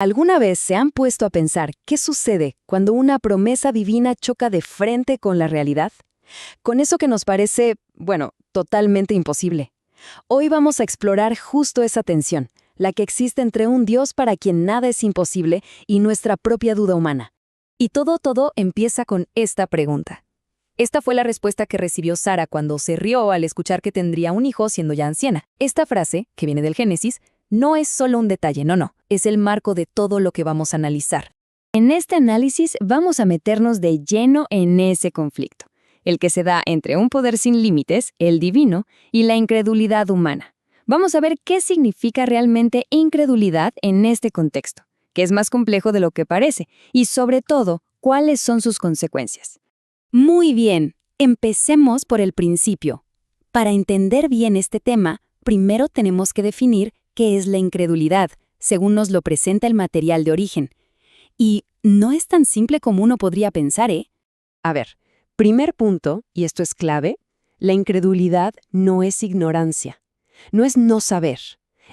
¿Alguna vez se han puesto a pensar qué sucede cuando una promesa divina choca de frente con la realidad? Con eso que nos parece, bueno, totalmente imposible. Hoy vamos a explorar justo esa tensión, la que existe entre un Dios para quien nada es imposible y nuestra propia duda humana. Y todo empieza con esta pregunta. Esta fue la respuesta que recibió Sara cuando se rió al escuchar que tendría un hijo siendo ya anciana. Esta frase, que viene del Génesis, no es solo un detalle, no, es el marco de todo lo que vamos a analizar. En este análisis vamos a meternos de lleno en ese conflicto, el que se da entre un poder sin límites, el divino, y la incredulidad humana. Vamos a ver qué significa realmente incredulidad en este contexto, que es más complejo de lo que parece, y sobre todo, cuáles son sus consecuencias. Muy bien, empecemos por el principio. Para entender bien este tema, primero tenemos que definir qué es la incredulidad, según nos lo presenta el material de origen. Y no es tan simple como uno podría pensar, ¿eh? A ver, primer punto, y esto es clave, la incredulidad no es ignorancia, no es no saber,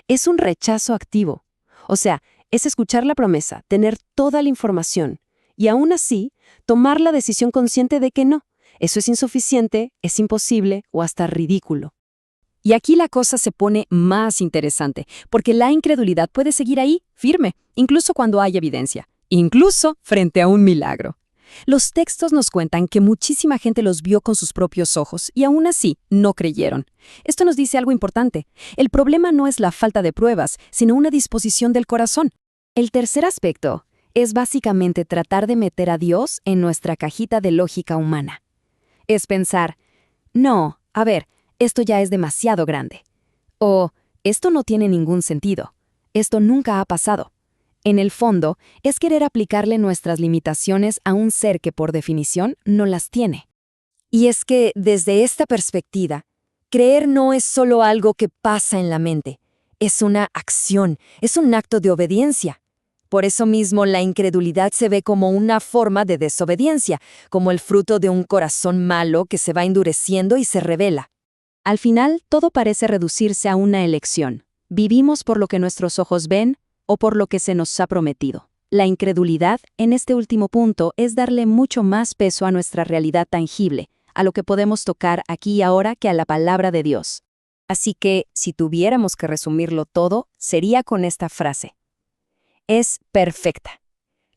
es un rechazo activo. O sea, es escuchar la promesa, tener toda la información, y aún así, tomar la decisión consciente de que no, eso es insuficiente, es imposible o hasta ridículo. Y aquí la cosa se pone más interesante, porque la incredulidad puede seguir ahí, firme, incluso cuando hay evidencia, incluso frente a un milagro. Los textos nos cuentan que muchísima gente los vio con sus propios ojos y aún así no creyeron. Esto nos dice algo importante. El problema no es la falta de pruebas, sino una disposición del corazón. El tercer aspecto es básicamente tratar de meter a Dios en nuestra cajita de lógica humana. Es pensar, no, a ver, esto ya es demasiado grande. O, esto no tiene ningún sentido. Esto nunca ha pasado. En el fondo, es querer aplicarle nuestras limitaciones a un ser que por definición no las tiene. Y es que, desde esta perspectiva, creer no es solo algo que pasa en la mente. Es una acción, es un acto de obediencia. Por eso mismo la incredulidad se ve como una forma de desobediencia, como el fruto de un corazón malo que se va endureciendo y se rebela. Al final, todo parece reducirse a una elección. ¿Vivimos por lo que nuestros ojos ven o por lo que se nos ha prometido? La incredulidad, en este último punto, es darle mucho más peso a nuestra realidad tangible, a lo que podemos tocar aquí y ahora que a la palabra de Dios. Así que, si tuviéramos que resumirlo todo, sería con esta frase. Es perfecta.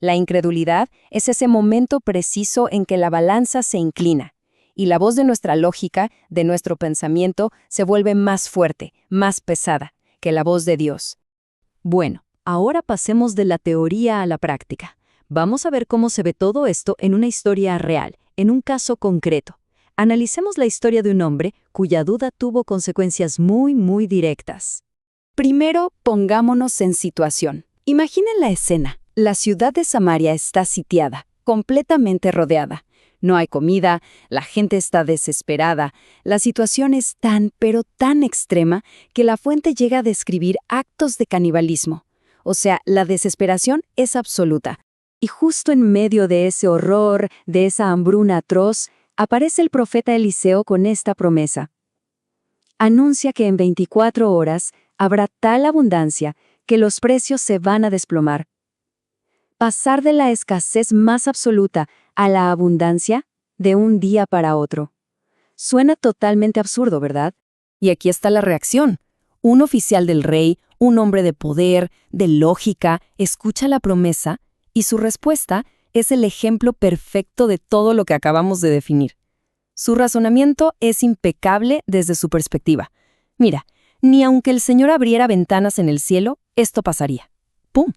La incredulidad es ese momento preciso en que la balanza se inclina y la voz de nuestra lógica, de nuestro pensamiento, se vuelve más fuerte, más pesada que la voz de Dios. Bueno, ahora pasemos de la teoría a la práctica. Vamos a ver cómo se ve todo esto en una historia real, en un caso concreto. Analicemos la historia de un hombre cuya duda tuvo consecuencias muy directas. Primero, pongámonos en situación. Imaginen la escena. La ciudad de Samaria está sitiada, completamente rodeada. No hay comida, la gente está desesperada. La situación es pero tan extrema que la fuente llega a describir actos de canibalismo. O sea, la desesperación es absoluta. Y justo en medio de ese horror, de esa hambruna atroz, aparece el profeta Eliseo con esta promesa. Anuncia que en 24 horas habrá tal abundancia que los precios se van a desplomar. Pasar de la escasez más absoluta a la abundancia de un día para otro. Suena totalmente absurdo, ¿verdad? Y aquí está la reacción. Un oficial del rey, un hombre de poder, de lógica, escucha la promesa y su respuesta es el ejemplo perfecto de todo lo que acabamos de definir. Su razonamiento es impecable desde su perspectiva. Mira, ni aunque el Señor abriera ventanas en el cielo, esto pasaría. ¡Pum!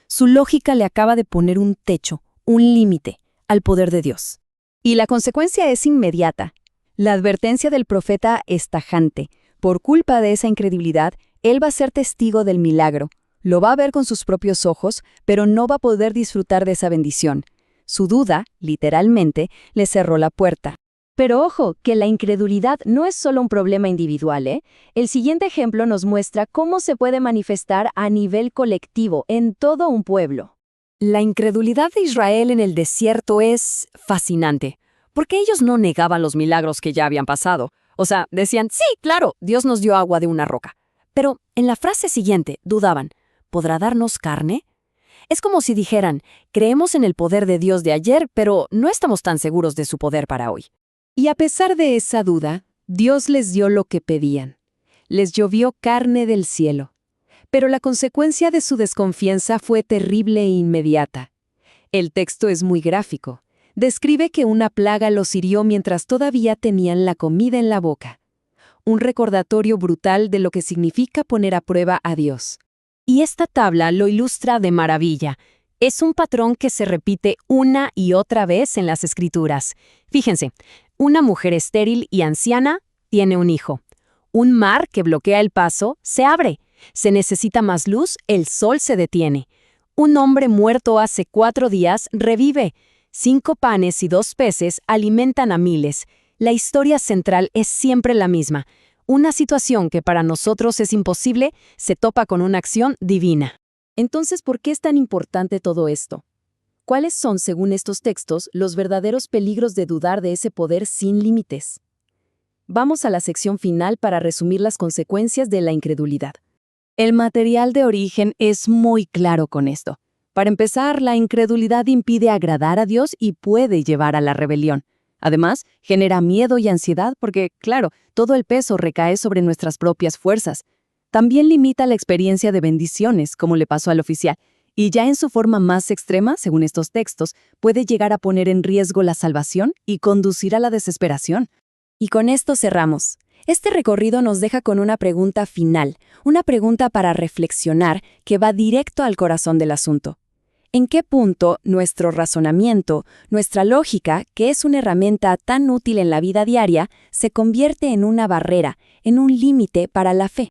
Su lógica le acaba de poner un techo, un límite, al poder de Dios. Y la consecuencia es inmediata. La advertencia del profeta es tajante. Por culpa de esa incredulidad, él va a ser testigo del milagro. Lo va a ver con sus propios ojos, pero no va a poder disfrutar de esa bendición. Su duda, literalmente, le cerró la puerta. Pero ojo, que la incredulidad no es solo un problema individual, ¿eh? El siguiente ejemplo nos muestra cómo se puede manifestar a nivel colectivo en todo un pueblo. La incredulidad de Israel en el desierto es fascinante, porque ellos no negaban los milagros que ya habían pasado. O sea, decían, sí, claro, Dios nos dio agua de una roca. Pero en la frase siguiente dudaban, ¿podrá darnos carne? Es como si dijeran, creemos en el poder de Dios de ayer, pero no estamos tan seguros de su poder para hoy. Y a pesar de esa duda, Dios les dio lo que pedían. Les llovió carne del cielo. Pero la consecuencia de su desconfianza fue terrible e inmediata. El texto es muy gráfico. Describe que una plaga los hirió mientras todavía tenían la comida en la boca. Un recordatorio brutal de lo que significa poner a prueba a Dios. Y esta tabla lo ilustra de maravilla. Es un patrón que se repite una y otra vez en las Escrituras. Fíjense, una mujer estéril y anciana tiene un hijo. Un mar que bloquea el paso se abre. Se necesita más luz, el sol se detiene. Un hombre muerto hace 4 días revive. 5 panes y 2 peces alimentan a miles. La historia central es siempre la misma. Una situación que para nosotros es imposible se topa con una acción divina. Entonces, ¿por qué es tan importante todo esto? ¿Cuáles son, según estos textos, los verdaderos peligros de dudar de ese poder sin límites? Vamos a la sección final para resumir las consecuencias de la incredulidad. El material de origen es muy claro con esto. Para empezar, la incredulidad impide agradar a Dios y puede llevar a la rebelión. Además, genera miedo y ansiedad porque, claro, todo el peso recae sobre nuestras propias fuerzas. También limita la experiencia de bendiciones, como le pasó al oficial, y ya en su forma más extrema, según estos textos, puede llegar a poner en riesgo la salvación y conducir a la desesperación. Y con esto cerramos. Este recorrido nos deja con una pregunta final, una pregunta para reflexionar que va directo al corazón del asunto. ¿En qué punto nuestro razonamiento, nuestra lógica, que es una herramienta tan útil en la vida diaria, se convierte en una barrera, en un límite para la fe?